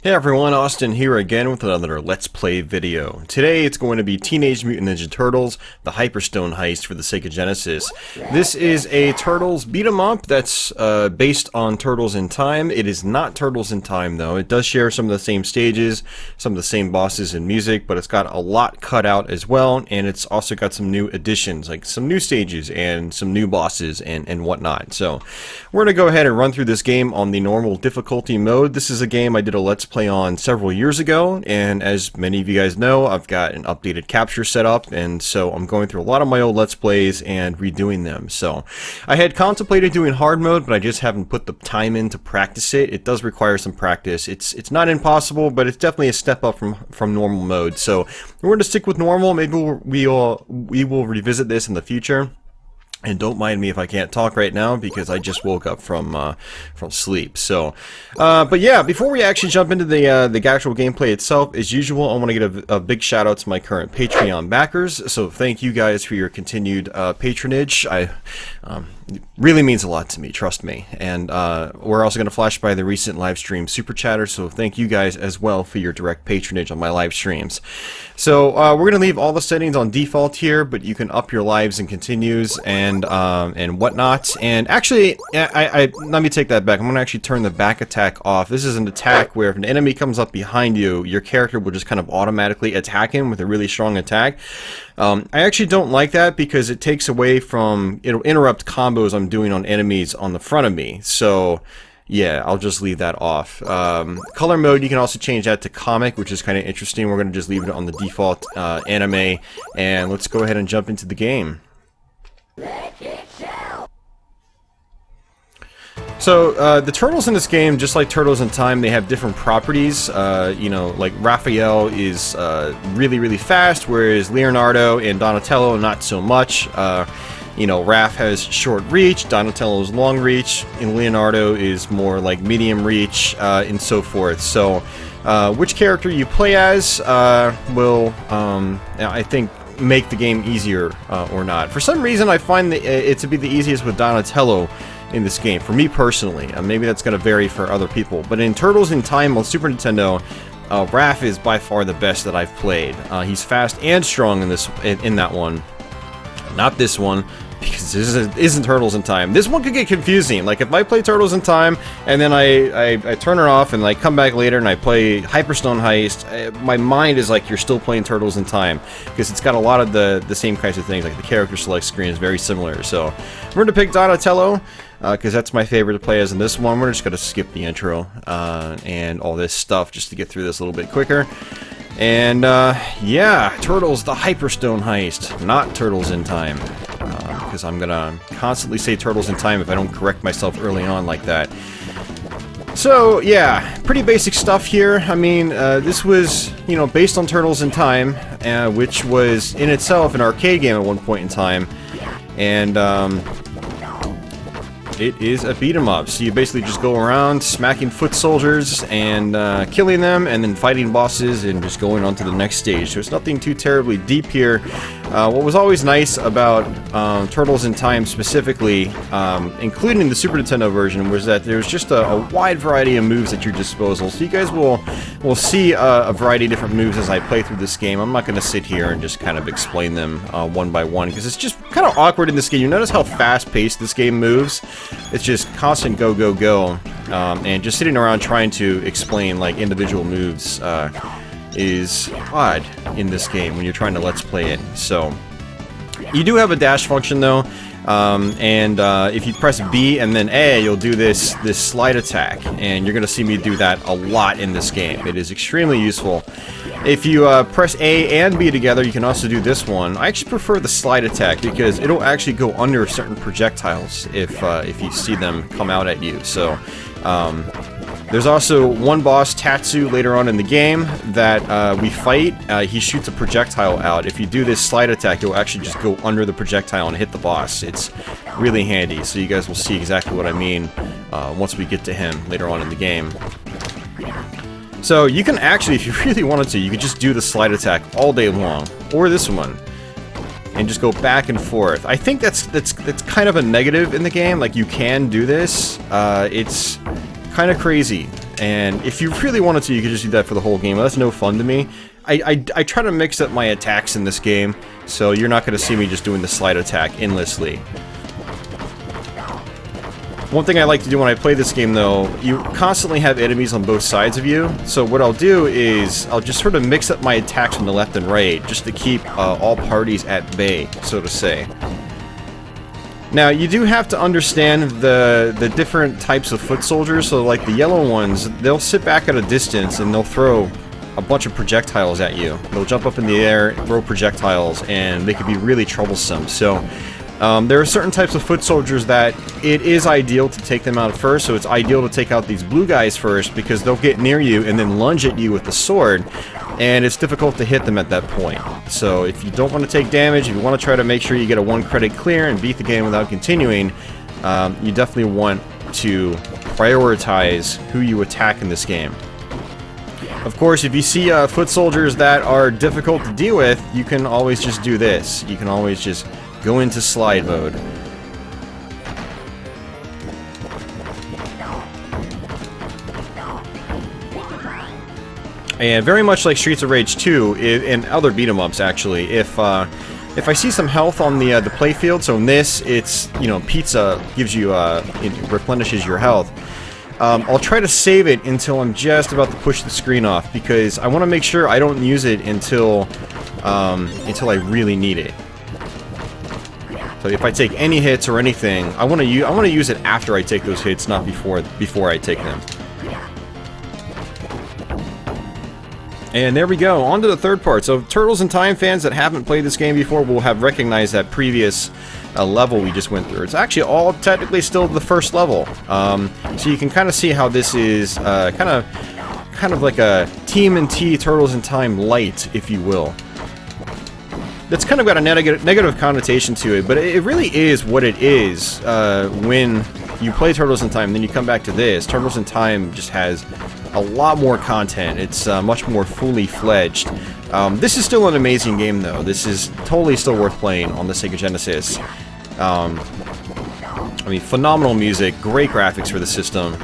Hey everyone, Austin here again with another Let's Play video. Today it's going to be Teenage Mutant Ninja Turtles, the Hyperstone Heist for the Sega Genesis. This is a Turtles beat 'em up that's based on Turtles in Time. It is not Turtles in Time though. It does share some of the same stages, some of the same bosses and music, but it's got a lot cut out as well, and it's also got some new additions, like some new stages and some new bosses and whatnot. So we're going to go ahead and run through this game on the normal difficulty mode. This is a game I did a Let's Play on several years ago, and as many of you guys know, I've got an updated capture set up, and so I'm going through a lot of my old Let's Plays and redoing them. So I had contemplated doing hard mode, but I just haven't put the time in to practice it. It does require some practice. It's not impossible, but it's definitely a step up from normal mode. So we're going to stick with normal. Maybe we will revisit this in the future. And don't mind me if I can't talk right now because I just woke up from sleep. So, but yeah, before we actually jump into the actual gameplay itself, as usual, I want to get a big shout out to my current Patreon backers. So thank you guys for your continued patronage. It really means a lot to me, trust me. And we're also going to flash by the recent live stream super chatter. So thank you guys as well for your direct patronage on my live streams. So we're going to leave all the settings on default here, but you can up your lives and continues and whatnot. And actually, let me take that back. I'm going to actually turn the back attack off. This is an attack where if an enemy comes up behind you, your character will just kind of automatically attack him with a really strong attack. I actually don't like that because it takes away from, it'll interrupt combos I'm doing on enemies on the front of me. So yeah, I'll just leave that off. Color mode, you can also change that to comic, which is kind of interesting. We're going to just leave it on the default anime, and let's go ahead and jump into the game. So, the turtles in this game, just like Turtles in Time, they have different properties. You know, like Raphael is really, really fast, whereas Leonardo and Donatello, not so much. You know, Raph has short reach, Donatello's long reach, and Leonardo is more like medium reach, and so forth. So, which character you play as will, I think, make the game easier or not. For some reason, I find it to be the easiest with Donatello in this game, for me personally. Maybe that's going to vary for other people. But in Turtles in Time on Super Nintendo, Raph is by far the best that I've played. He's fast and strong in that one. Not this one, because this isn't Turtles in Time. This one could get confusing. Like, if I play Turtles in Time, and then I turn it off, and I come back later, and I play Hyperstone Heist, my mind is like, you're still playing Turtles in Time, because it's got a lot of the same kinds of things. Like, the character select screen is very similar. So, we're going to pick Donatello, because that's my favorite to play as in this one. We're just going to skip the intro, and all this stuff, just to get through this a little bit quicker. And, yeah, Turtles, the Hyperstone Heist, not Turtles in Time. Because I'm gonna constantly say Turtles in Time if I don't correct myself early on like that. So, yeah, pretty basic stuff here. I mean, this was, you know, based on Turtles in Time, which was in itself an arcade game at one point in time. And, it is a beat 'em up, so you basically just go around smacking foot soldiers and killing them, and then fighting bosses and just going on to the next stage. So it's nothing too terribly deep here. What was always nice about Turtles in Time specifically, including the Super Nintendo version, was that there was just a wide variety of moves at your disposal. So you guys will see a variety of different moves as I play through this game. I'm not going to sit here and just kind of explain them one by one, because it's just kind of awkward in this game. You notice how fast-paced this game moves? It's just constant go, go, go, and just sitting around trying to explain, like, individual moves is odd in this game when you're trying to Let's Play it. So, you do have a dash function, though, and if you press B and then A, you'll do this slide attack, and you're going to see me do that a lot in this game. It is extremely useful. If you press A and B together, you can also do this one. I actually prefer the slide attack because it'll actually go under certain projectiles if you see them come out at you. So, there's also one boss, Tatsu, later on in the game that we fight. He shoots a projectile out. If you do this slide attack, you'll actually just go under the projectile and hit the boss. It's really handy, so you guys will see exactly what I mean once we get to him later on in the game. So you can actually, if you really wanted to, you could just do the slide attack all day long, or this one, and just go back and forth. I think that's kind of a negative in the game. Like, you can do this. It's kind of crazy. And if you really wanted to, you could just do that for the whole game. That's no fun to me. I try to mix up my attacks in this game, so you're not going to see me just doing the slide attack endlessly. One thing I like to do when I play this game, though, you constantly have enemies on both sides of you, so what I'll do is I'll just sort of mix up my attacks from the left and right, just to keep all parties at bay, so to say. Now, you do have to understand the different types of foot soldiers, so like the yellow ones, they'll sit back at a distance and they'll throw a bunch of projectiles at you. They'll jump up in the air, throw projectiles, and they can be really troublesome. So, there are certain types of foot soldiers that it is ideal to take them out first, so it's ideal to take out these blue guys first, because they'll get near you and then lunge at you with the sword, and it's difficult to hit them at that point. So if you don't want to take damage, if you want to try to make sure you get a 1 credit clear and beat the game without continuing, you definitely want to prioritize who you attack in this game. Of course, if you see foot soldiers that are difficult to deal with, you can always just do this. You can always just go into slide mode. And very much like Streets of Rage 2 and other beat-em-ups, actually, if I see some health on the playfield, so in this, it's, you know, pizza gives you it replenishes your health. I'll try to save it until I'm just about to push the screen off, because I want to make sure I don't use it until I really need it. So if I take any hits or anything, I want to use it after I take those hits, not before I take them. And there we go, on to the third part. So Turtles in Time fans that haven't played this game before will have recognized that previous level we just went through. It's actually all technically still the first level. So you can kind of see how this is kind of like a TMNT Turtles in Time light, if you will. That's kind of got a negative connotation to it, but it really is what it is when you play Turtles in Time, then you come back to this. Turtles in Time just has a lot more content. It's much more fully fledged. This is still an amazing game, though. This is totally still worth playing on the Sega Genesis. I mean, phenomenal music, great graphics for the system.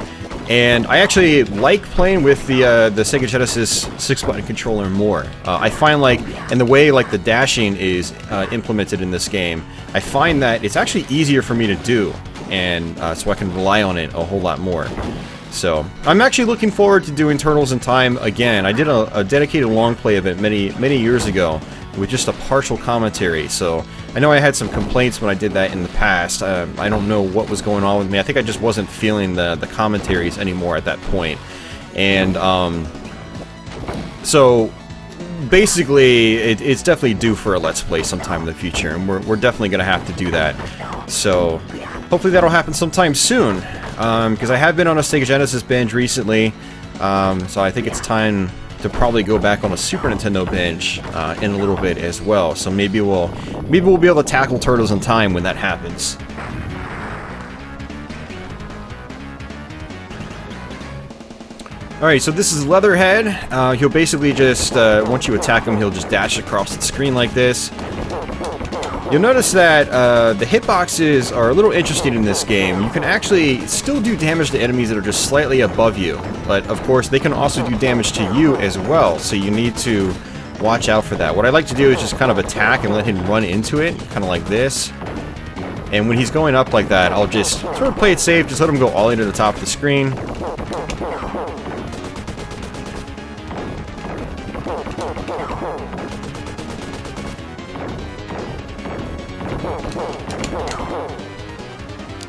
And I actually like playing with the Sega Genesis 6-button controller more. I find and the way the dashing is implemented in this game, I find that it's actually easier for me to do, and so I can rely on it a whole lot more. So I'm actually looking forward to doing Turtles in Time again. I did a dedicated long play of it many years ago with just a partial commentary. So I know I had some complaints when I did that in the past. I don't know what was going on with me. I think I just wasn't feeling the commentaries anymore at that point. And so basically, it's definitely due for a Let's Play sometime in the future, and we're definitely going to have to do that. So hopefully that'll happen sometime soon, because I have been on a Sega Genesis binge recently, so I think it's time to probably go back on a Super Nintendo binge in a little bit as well. So maybe we'll be able to tackle Turtles in Time when that happens. Alright, so this is Leatherhead. He'll basically just, once you attack him, he'll just dash across the screen like this. You'll notice that the hitboxes are a little interesting in this game. You can actually still do damage to enemies that are just slightly above you, but of course they can also do damage to you as well, so you need to watch out for that. What I like to do is just kind of attack and let him run into it, kind of like this. And when he's going up like that, I'll just sort of play it safe, just let him go all the way to the top of the screen.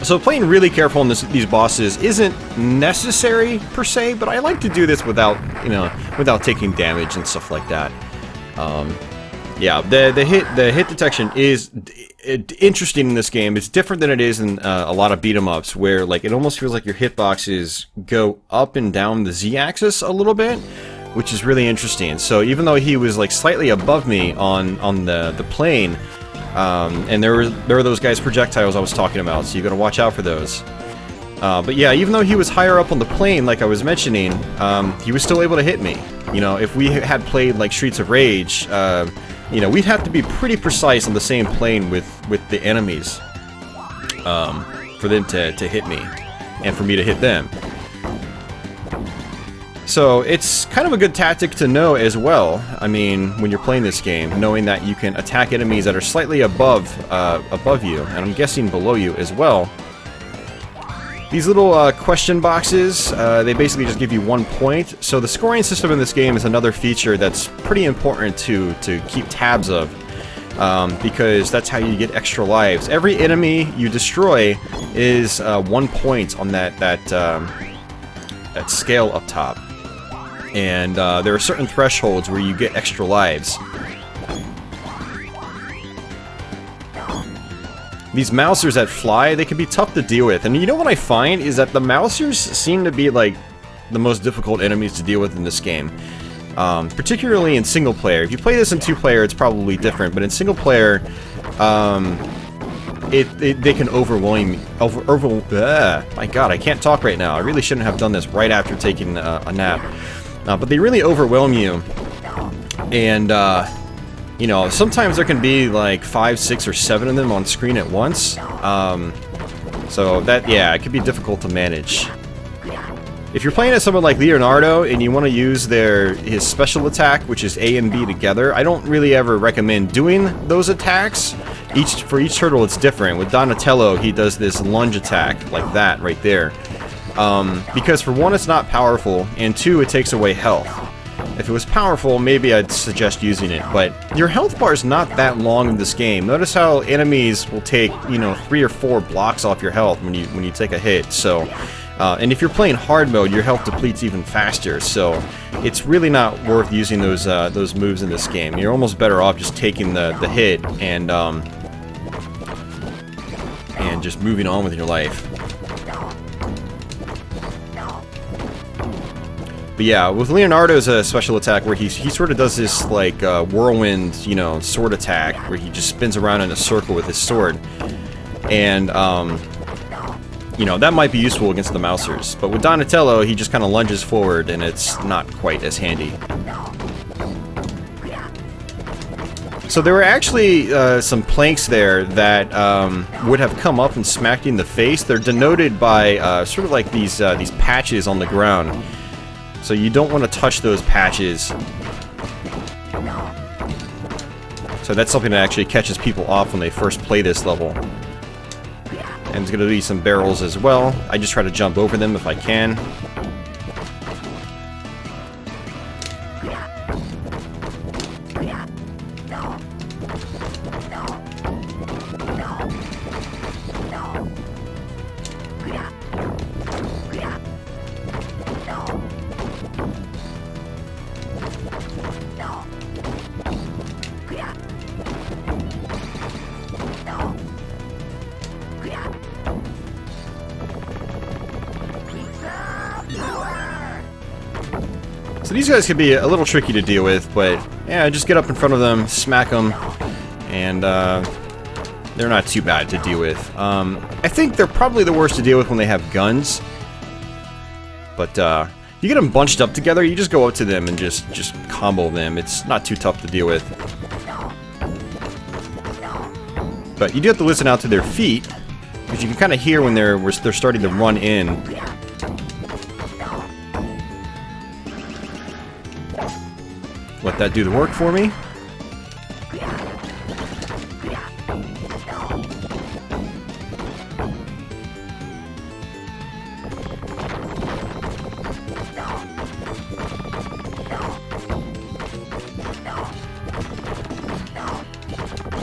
So playing really careful on these bosses isn't necessary per se, but I like to do this without, without taking damage and stuff like that. Yeah, the hit detection is interesting in this game. It's different than it is in a lot of beat 'em ups, where it almost feels like your hitboxes go up and down the Z-axis a little bit, which is really interesting. So even though he was slightly above me on the plane. And there were those guys' projectiles I was talking about, so you gotta watch out for those. But yeah, even though he was higher up on the plane, like I was mentioning, he was still able to hit me. If we had played Streets of Rage, we'd have to be pretty precise on the same plane with the enemies for them to hit me, and for me to hit them. So it's kind of a good tactic to know as well. I mean, when you're playing this game, knowing that you can attack enemies that are slightly above you, and I'm guessing below you as well. These little question boxes, they basically just give you 1 point. So the scoring system in this game is another feature that's pretty important to keep tabs of, because that's how you get extra lives. Every enemy you destroy is 1 point on that scale up top. And there are certain thresholds where you get extra lives. These mousers that fly, they can be tough to deal with. And you know what I find is that the mousers seem to be like the most difficult enemies to deal with in this game. Particularly in single player. If you play this in 2-player, it's probably different. But in single player, they can overwhelm me. My God, I can't talk right now. I really shouldn't have done this right after taking a nap. But they really overwhelm you, and you know, sometimes there can be like 5, 6, or 7 of them on screen at once. So that, yeah, it can be difficult to manage. If you're playing as someone like Leonardo and you want to use his special attack, which is A and B together, I don't really ever recommend doing those attacks. For each turtle, it's different. With Donatello, he does this lunge attack like that right there. Because for one, it's not powerful, and 2, it takes away health. If it was powerful, maybe I'd suggest using it, but your health bar is not that long in this game. Notice how enemies will take, you know, 3 or 4 blocks off your health when you take a hit. So, and if you're playing hard mode, your health depletes even faster. So, it's really not worth using those moves in this game. You're almost better off just taking the hit and just moving on with your life. But yeah, with Leonardo's special attack, where he sort of does this like whirlwind, you know, sword attack, where he just spins around in a circle with his sword, and you know, that might be useful against the mousers. But with Donatello, he just kind of lunges forward, and it's not quite as handy. So there were actually some planks there that would have come up and smacked you in the face. They're denoted by sort of like these patches on the ground. So you don't want to touch those patches. So that's something that actually catches people off when they first play this level. And there's going to be some barrels as well. I just try to jump over them if I can. So these guys can be a little tricky to deal with, but yeah, just get up in front of them, smack them, and they're not too bad to deal with. I think they're probably the worst to deal with when they have guns. But you get them bunched up together, you just go up to them and just combo them. It's not too tough to deal with. But you do have to listen out to their feet, because you can kind of hear when they're starting to run in. Let that do the work for me.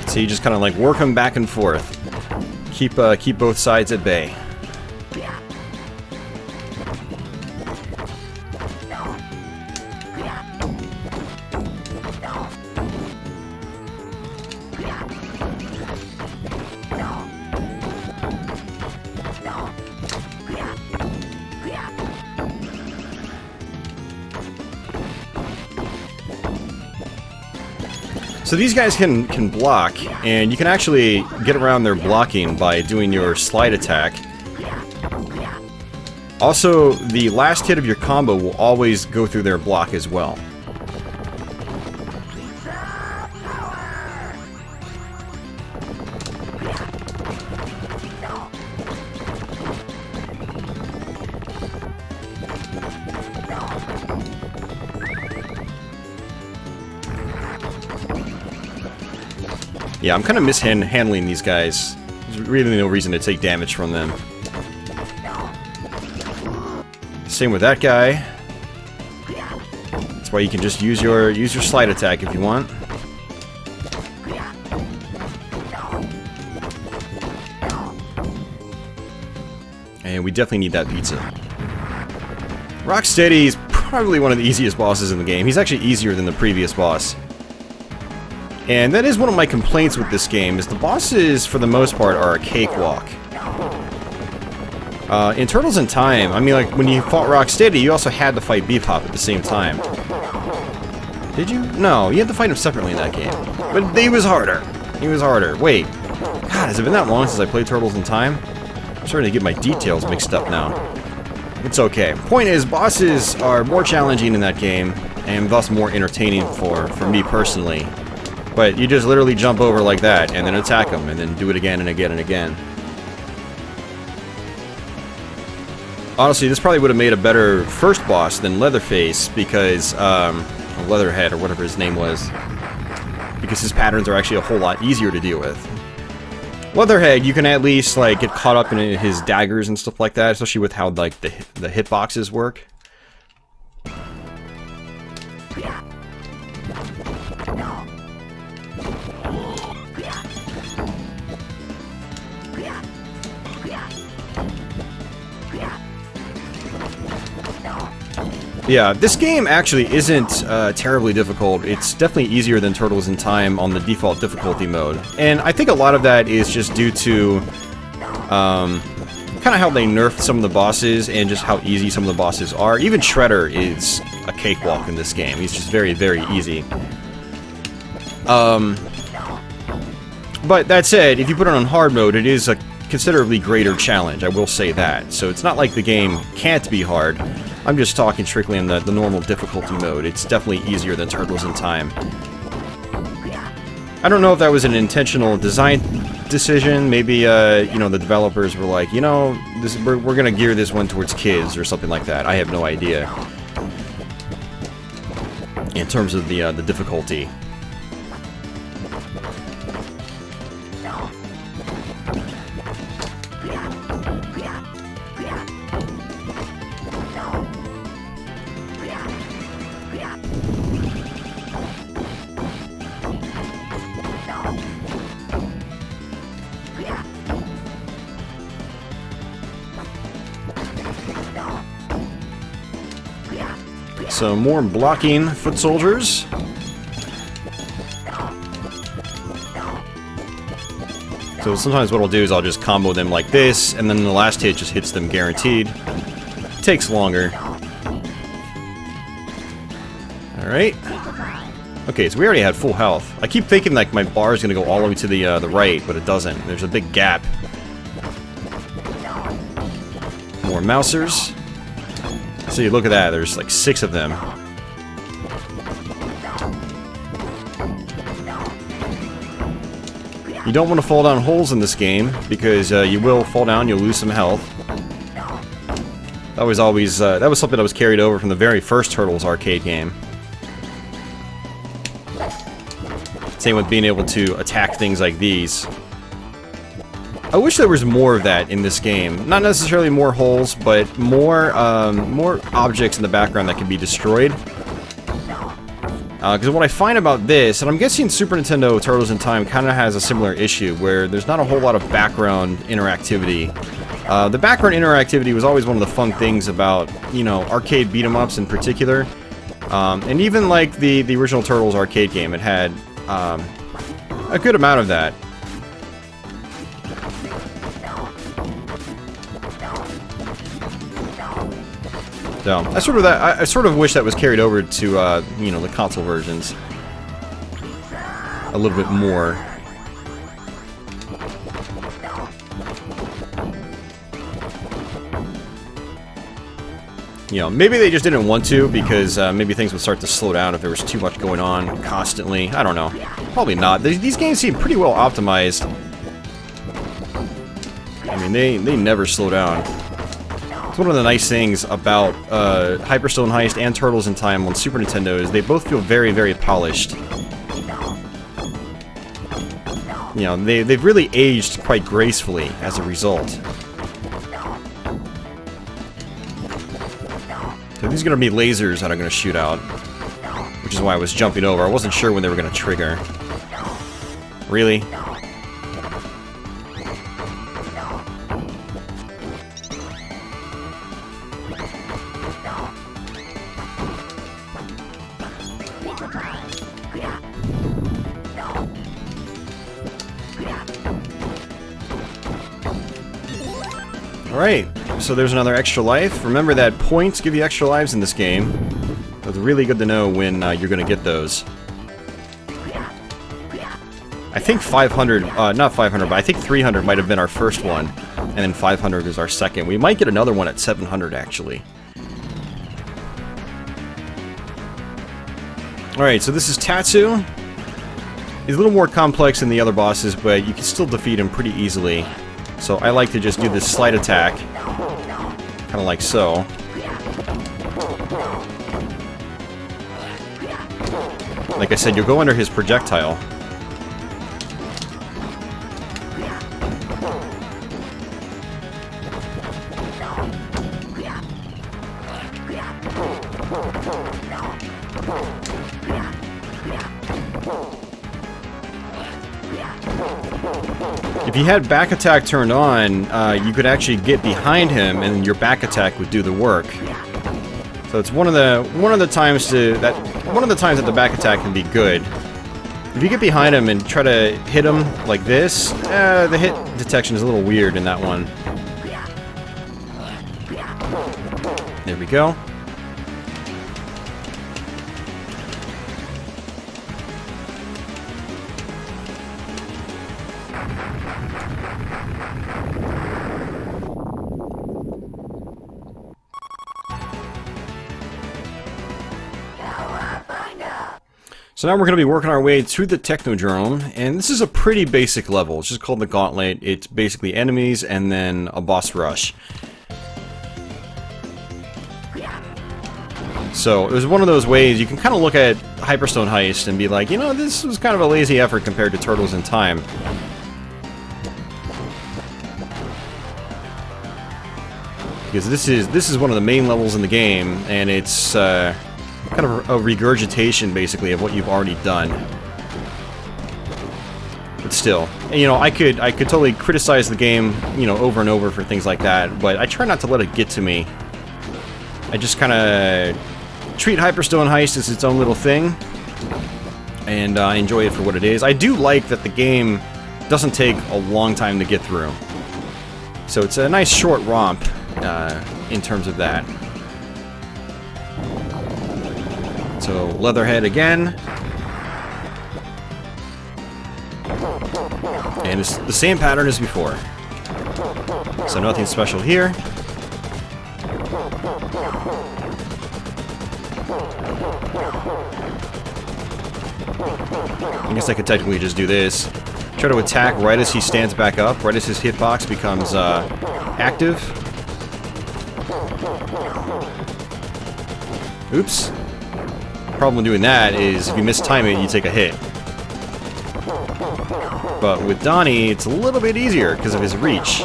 So you just kind of like work them back and forth. Keep both sides at bay. So these guys can block, and you can actually get around their blocking by doing your slide attack. Also, the last hit of your combo will always go through their block as well. Yeah, I'm kind of mishandling these guys. There's really no reason to take damage from them. Same with that guy. That's why you can just use your slide attack if you want. And we definitely need that pizza. Rocksteady is probably one of the easiest bosses in the game. He's actually easier than the previous boss. And that is one of my complaints with this game, is the bosses, for the most part, are a cakewalk. In Turtles in Time, I mean, like, when you fought Rocksteady, you also had to fight Bebop at the same time. Did you? No, you had to fight him separately in that game. But he was harder. He was harder. Wait. God, has it been that long since I played Turtles in Time? I'm starting to get my details mixed up now. It's okay. Point is, bosses are more challenging in that game, and thus more entertaining for me personally. But you just literally jump over like that, and then attack them, and then do it again and again and again. Honestly, this probably would have made a better first boss than Leatherface, because, Leatherhead, or whatever his name was. Because his patterns are actually a whole lot easier to deal with. Leatherhead, you can at least, like, get caught up in his daggers and stuff like that, especially with how, like, the hitboxes work. Yeah, this game actually isn't terribly difficult. It's definitely easier than Turtles in Time on the default difficulty mode. And I think a lot of that is just due to kind of how they nerfed some of the bosses and just how easy some of the bosses are. Even Shredder is a cakewalk in this game. He's just very, very easy. But that said, if you put it on hard mode, it is a considerably greater challenge, I will say that. So it's not like the game can't be hard. I'm just talking strictly in the normal difficulty mode. It's definitely easier than Turtles in Time. I don't know if that was an intentional design decision. Maybe, you know, the developers were like, you know, we're gonna gear this one towards kids or something like that. I have no idea. In terms of the difficulty. So more blocking foot soldiers. So sometimes what I'll do is I'll just combo them like this, and then the last hit just hits them guaranteed. Takes longer. Alright. Okay, so we already had full health. I keep thinking like my bar is going to go all the way to the right, but it doesn't. There's a big gap. More mousers. See, look at that, there's like 6 of them. You don't want to fall down holes in this game, because you will fall down, you'll lose some health. That was always, that was something that was carried over from the very first Turtles arcade game. Same with being able to attack things like these. I wish there was more of that in this game. Not necessarily more holes, but more objects in the background that can be destroyed. Because what I find about this, and I'm guessing Super Nintendo Turtles in Time kind of has a similar issue, where there's not a whole lot of background interactivity. The background interactivity was always one of the fun things about, you know, arcade beat-em-ups in particular. And even like the original Turtles arcade game, it had a good amount of that. So I sort of wish that was carried over to you know, the console versions a little bit more. You know, maybe they just didn't want to, because maybe things would start to slow down if there was too much going on constantly. I don't know. Probably not. These games seem pretty well optimized. I mean, they never slow down. It's one of the nice things about Hyperstone Heist and Turtles in Time on Super Nintendo is they both feel very, very polished. you know, they've really aged quite gracefully as a result. So these are going to be lasers that are going to shoot out, which is why I was jumping over. I wasn't sure when they were going to trigger. Really? Alright, so there's another extra life. Remember that points give you extra lives in this game. It's really good to know when you're going to get those. I think 500, not 500, but I think 300 might have been our first one. And then 500 is our second. We might get another one at 700, actually. Alright, so this is Tatsu. He's a little more complex than the other bosses, but you can still defeat him pretty easily. So I like to just do this slide attack, kind of like so. Like I said, you'll go under his projectile. If you had back attack turned on, you could actually get behind him, and your back attack would do the work. So it's one of the times that the back attack can be good. If you get behind him and try to hit him like this, the hit detection is a little weird in that one. There we go. So now we're going to be working our way to the Technodrome, and this is a pretty basic level. It's just called the Gauntlet. It's basically enemies and then a boss rush. So it was one of those ways you can kind of look at Hyperstone Heist and be like, you know, this was kind of a lazy effort compared to Turtles in Time. Because this is one of the main levels in the game, and it's kind of a regurgitation, basically, of what you've already done. But still, you know, I could totally criticize the game, you know, over and over for things like that, but I try not to let it get to me. I just kind of treat Hyperstone Heist as its own little thing, and enjoy it for what it is. I do like that the game doesn't take a long time to get through. So it's a nice short romp in terms of that. So, Leatherhead again. And it's the same pattern as before. So nothing special here. I guess I could technically just do this. Try to attack right as he stands back up, right as his hitbox becomes active. Oops. The problem with doing that is if you mistime it, you take a hit. But with Donnie, it's a little bit easier because of his reach.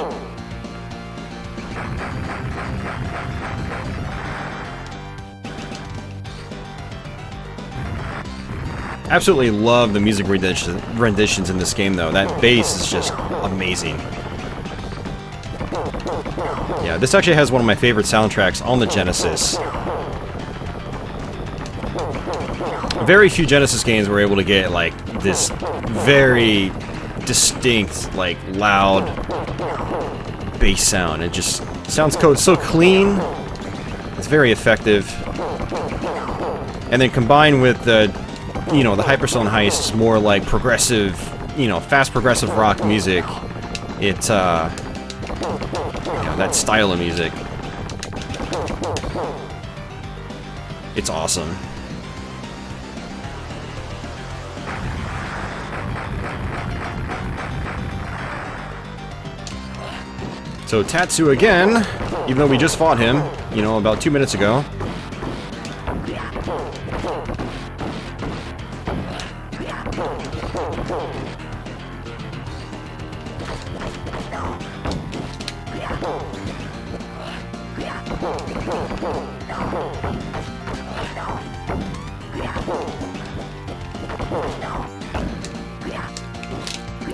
Absolutely love the music renditions in this game, though. That bass is just amazing. Yeah, this actually has one of my favorite soundtracks on the Genesis. Very few Genesis games were able to get, like, this very distinct, like, loud bass sound. It just sounds so clean. It's very effective. And then combined with the, you know, the Hyperstone Heist's more like progressive, you know, fast progressive rock music. It, yeah, that style of music. It's awesome. So Tatsu again, even though we just fought him, you know, about 2 minutes ago.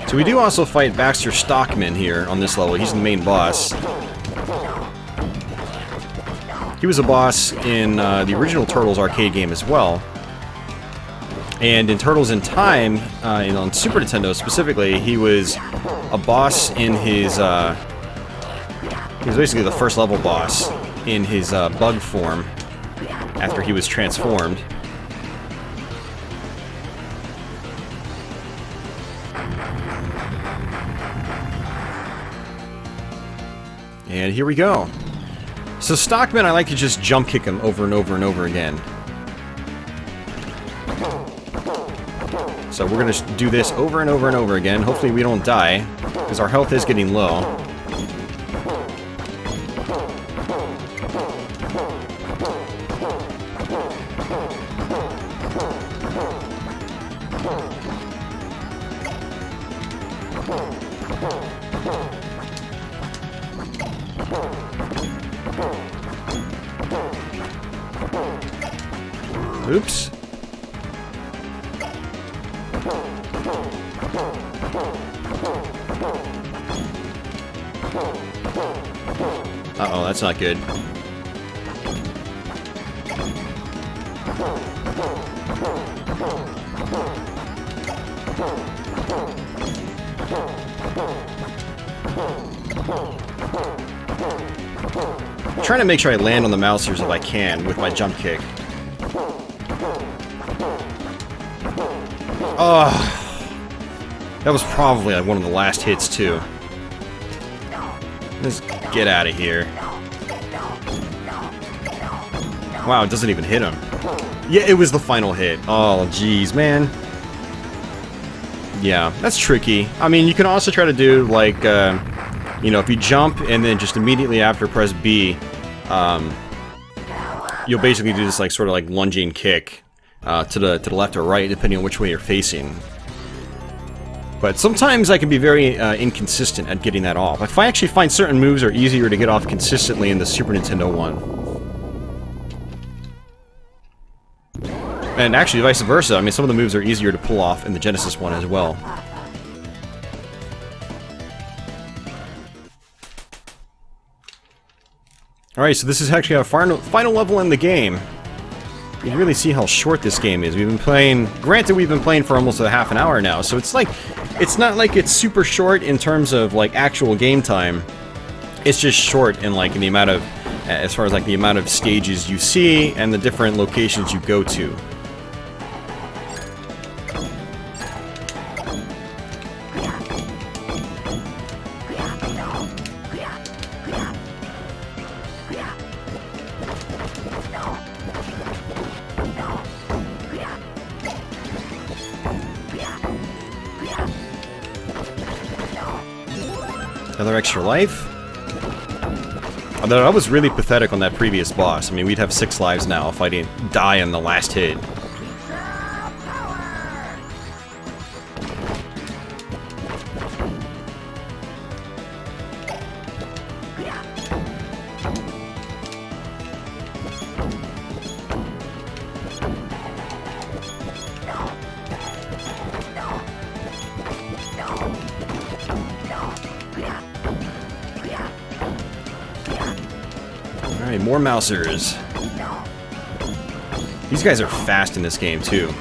So we do also fight Baxter Stockman here on this level. He's the main boss. He was a boss in the original Turtles arcade game as well. And in Turtles in Time, on Super Nintendo specifically, he was a boss in his... he was basically the first level boss in his bug form after he was transformed. And here we go. So Stockman, I like to just jump kick him over and over and over again. So we're going to do this over and over and over again. Hopefully we don't die, because our health is getting low. Oops. Uh-oh, that's not good. I'm trying to make sure I land on the mousers if I can with my jump kick. That was probably like one of the last hits too. Let's get out of here. Wow, it doesn't even hit him. Yeah, it was the final hit. Oh, jeez, man. Yeah, that's tricky. I mean, you can also try to do like, you know, if you jump and then just immediately after press B, you'll basically do this like sort of like lunging kick to the left or right, depending on which way you're facing. But sometimes I can be very inconsistent at getting that off. If I actually find certain moves are easier to get off consistently in the Super Nintendo one. And actually vice versa. I mean, some of the moves are easier to pull off in the Genesis one as well. Alright, so this is actually our final level in the game. You can really see how short this game is. We've been playing... Granted, we've been playing for almost a half an hour now, so it's like... It's not like it's super short in terms of, like, actual game time. It's just short in, like, in the amount of... As far as, like, the amount of stages you see and the different locations you go to. Another extra life? Although I was really pathetic on that previous boss. I mean, we'd have 6 lives now if I didn't die in the last hit. Alright, more mousers. These guys are fast in this game, too.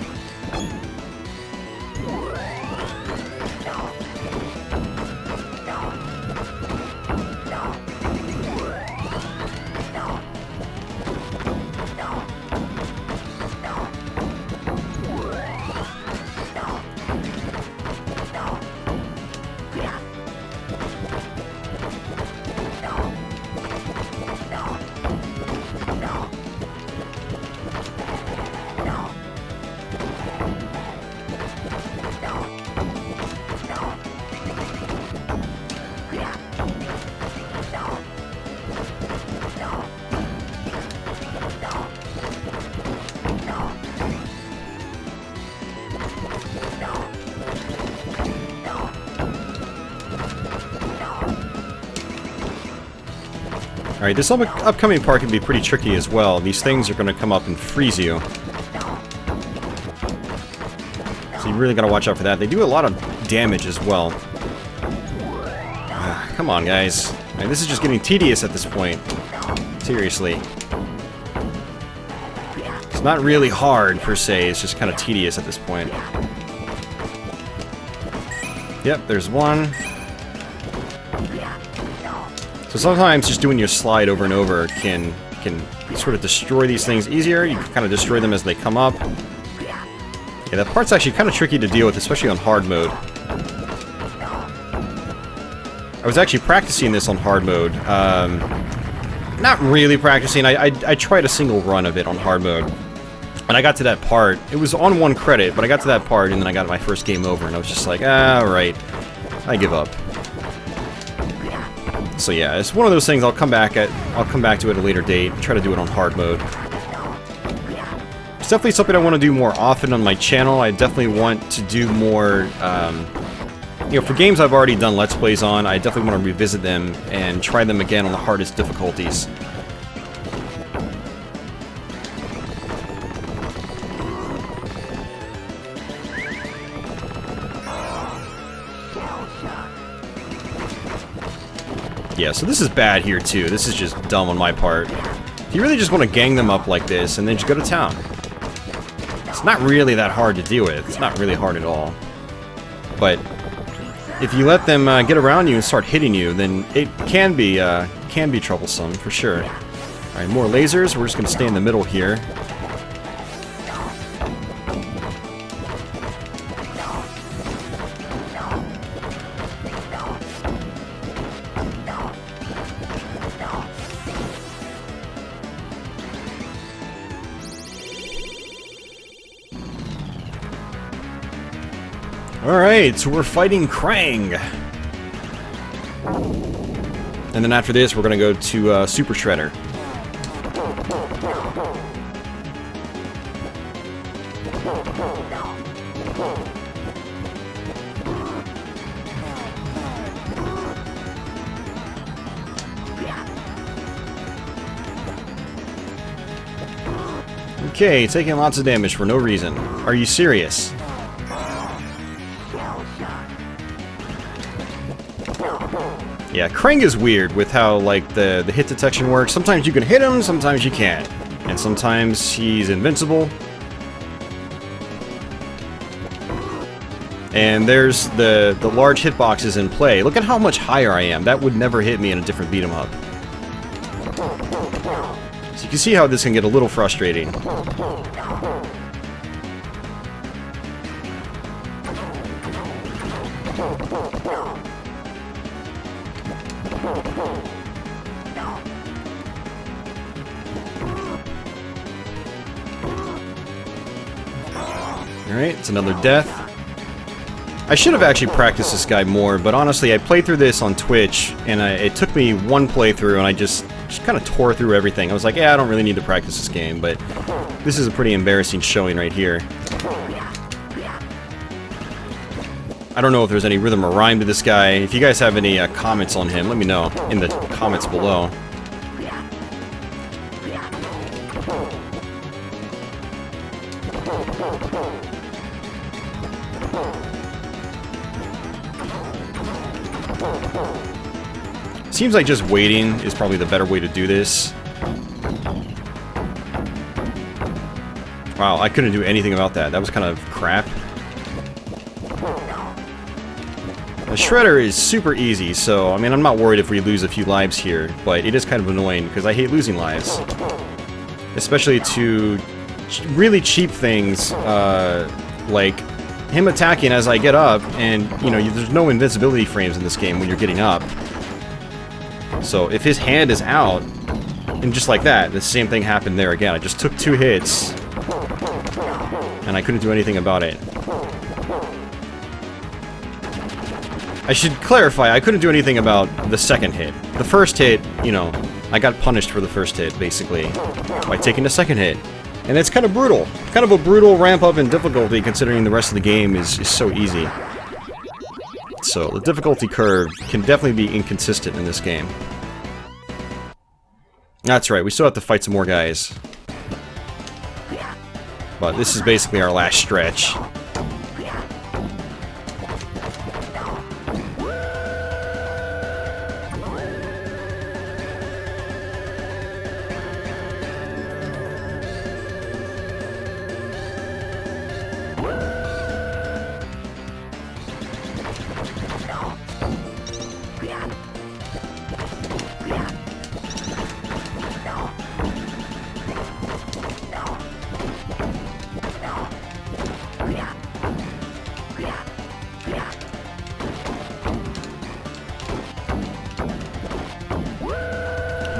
Alright, this upcoming part can be pretty tricky as well. These things are going to come up and freeze you. So you really got to watch out for that. They do a lot of damage as well. Come on, guys. Right, this is just getting tedious at this point. Seriously. It's not really hard, per se. It's just kind of tedious at this point. Yep, there's one. So sometimes just doing your slide over and over can sort of destroy these things easier. You can kind of destroy them as they come up. Yeah, that part's actually kind of tricky to deal with, especially on hard mode. I was actually practicing this on hard mode. Not really practicing. I tried a single run of it on hard mode. And I got to that part. It was on 1 credit, but I got to that part and then I got my first game over and I was just like, alright. I give up. So yeah, it's one of those things I'll come back to at a later date, try to do it on hard mode. It's definitely something I want to do more often on my channel. I definitely want to do more, you know, for games I've already done Let's Plays on, I definitely want to revisit them and try them again on the hardest difficulties. Yeah, so this is bad here too. This is just dumb on my part. You really just want to gang them up like this and then just go to town. It's not really that hard to deal with. It's not really hard at all. But if you let them get around you and start hitting you, then it can be troublesome for sure. All right, more lasers. We're just gonna stay in the middle here. Alright, so we're fighting Krang. And then after this, we're gonna go to Super Shredder. Okay, taking lots of damage for no reason. Are you serious? Yeah, Krang is weird with how, like, the hit detection works. Sometimes you can hit him, sometimes you can't. And sometimes he's invincible. And there's the large hitboxes in play. Look at how much higher I am. That would never hit me in a different beat 'em up. So you can see how this can get a little frustrating. Alright, it's another death. I should have actually practiced this guy more, but honestly, I played through this on Twitch, and it took me one playthrough, and I just kind of tore through everything. I was like, yeah, I don't really need to practice this game, but this is a pretty embarrassing showing right here. I don't know if there's any rhythm or rhyme to this guy. If you guys have any comments on him, let me know in the comments below. Seems like just waiting is probably the better way to do this. Wow, I couldn't do anything about that. That was kind of crap. The Shredder is super easy, so I mean, I'm not worried if we lose a few lives here, but it is kind of annoying because I hate losing lives. Especially to really cheap things, like him attacking as I get up, and, you know, there's no invincibility frames in this game when you're getting up. So if his hand is out, and just like that, the same thing happened there again. I just took 2 hits, and I couldn't do anything about it. I should clarify, I couldn't do anything about the second hit. The first hit, you know, I got punished for the first hit, basically, by taking the second hit. And it's kind of brutal. Kind of a brutal ramp up in difficulty, considering the rest of the game is so easy. So, the difficulty curve can definitely be inconsistent in this game. That's right, we still have to fight some more guys. But this is basically our last stretch.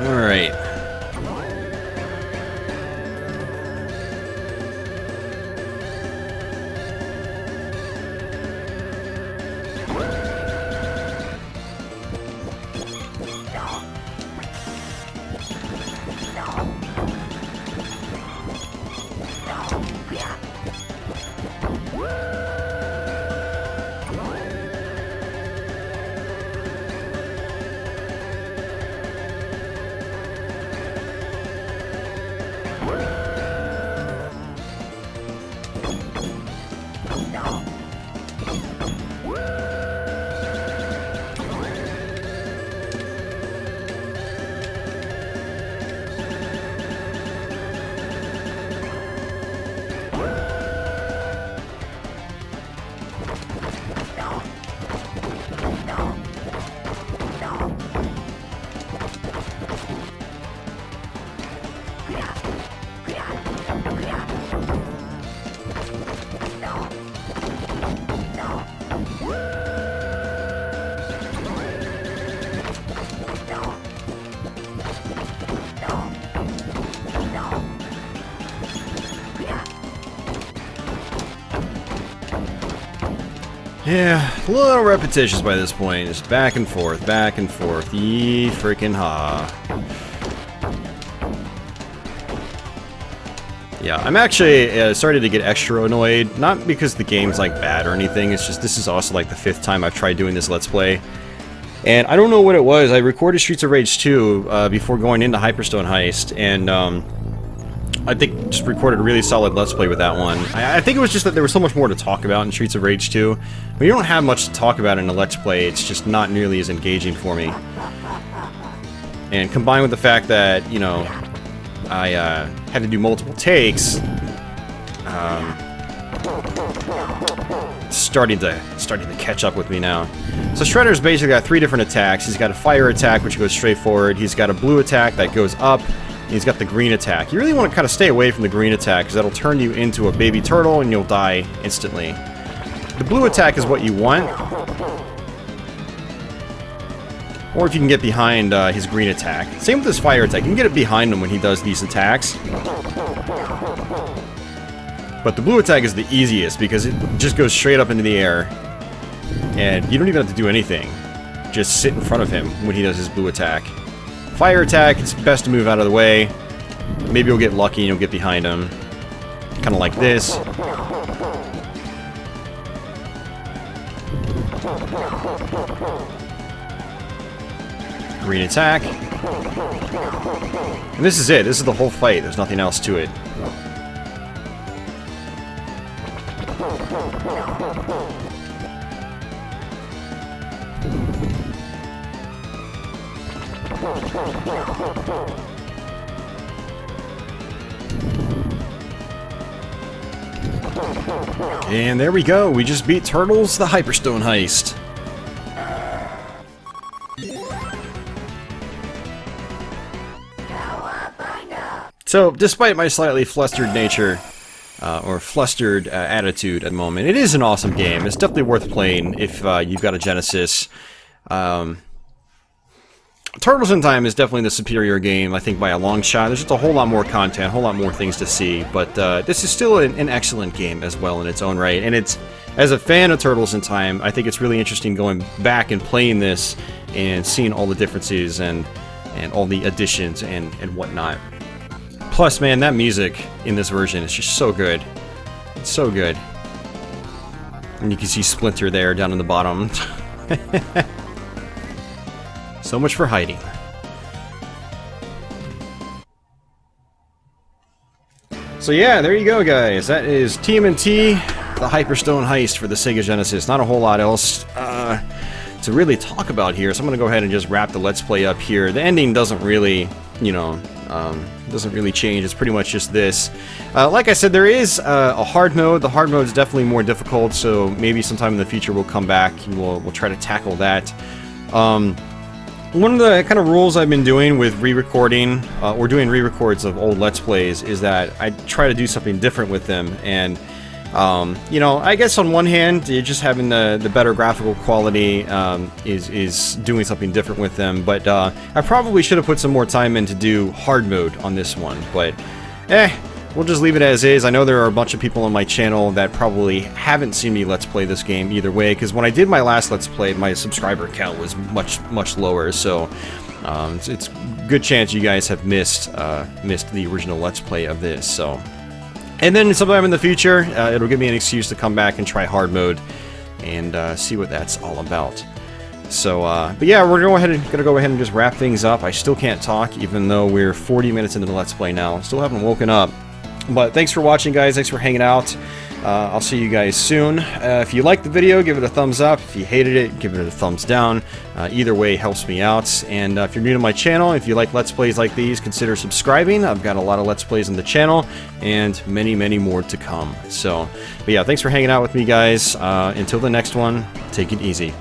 Alright. Yeah, a little repetitious by this point. Just back and forth, yee freaking ha. Yeah, I'm actually starting to get extra annoyed, not because the game's like bad or anything, it's just this is also like the 5th time I've tried doing this Let's Play. And I don't know what it was, I recorded Streets of Rage 2 before going into Hyperstone Heist, and I think just recorded a really solid Let's Play with that one. I think it was just that there was so much more to talk about in Streets of Rage 2. When you don't have much to talk about in a Let's Play, it's just not nearly as engaging for me. And combined with the fact that, you know, I had to do multiple takes, starting to catch up with me now. So Shredder's basically got 3 different attacks. He's got a fire attack, which goes straight forward. He's got a blue attack that goes up. He's got the green attack. You really want to kind of stay away from the green attack, because that'll turn you into a baby turtle and you'll die instantly. The blue attack is what you want. Or if you can get behind his green attack. Same with his fire attack. You can get it behind him when he does these attacks. But the blue attack is the easiest, because it just goes straight up into the air. And you don't even have to do anything. Just sit in front of him when he does his blue attack. Fire attack, it's best to move out of the way. Maybe you'll get lucky and you'll get behind him. Kind of like this. Green attack. And this is it. This is the whole fight. There's nothing else to it. And there we go, we just beat Turtles, the Hyperstone Heist. So, despite my slightly flustered nature, or flustered attitude at the moment, it is an awesome game. It's definitely worth playing if you've got a Genesis. Turtles in Time is definitely the superior game, I think, by a long shot. There's just a whole lot more content, a whole lot more things to see, but this is still an excellent game as well in its own right. And it's, as a fan of Turtles in Time, I think it's really interesting going back and playing this and seeing all the differences and all the additions and whatnot. Plus, man, that music in this version is just so good. It's so good. And you can see Splinter there down in the bottom. So much for hiding. So yeah, there you go, guys. That is TMNT, the Hyperstone Heist for the Sega Genesis. Not a whole lot else to really talk about here, so I'm going to go ahead and just wrap the Let's Play up here. The ending doesn't really, you know, doesn't really change. It's pretty much just this. Like I said, there is a hard mode. The hard mode is definitely more difficult, so maybe sometime in the future we'll come back and we'll try to tackle that. One of the kind of rules I've been doing with re-recording, or doing re-records of old Let's Plays, is that I try to do something different with them. And you know, I guess on one hand, just having the better graphical quality is doing something different with them, but I probably should have put some more time in to do hard mode on this one, but we'll just leave it as is. I know there are a bunch of people on my channel that probably haven't seen me Let's Play this game either way, because when I did my last Let's Play, my subscriber count was much lower, so it's a good chance you guys have missed the original Let's Play of this, so... And then sometime in the future, it'll give me an excuse to come back and try hard mode and see what that's all about. So, but yeah, we're gonna go ahead and just wrap things up. I still can't talk, even though we're 40 minutes into the Let's Play now. Still haven't woken up. But thanks for watching, guys. Thanks for hanging out. I'll see you guys soon. If you liked the video, give it a thumbs up. If you hated it, give it a thumbs down. Either way helps me out. And if you're new to my channel, if you like Let's Plays like these, consider subscribing. I've got a lot of Let's Plays on the channel, and many more to come. So, but yeah, thanks for hanging out with me, guys. Until the next one, take it easy.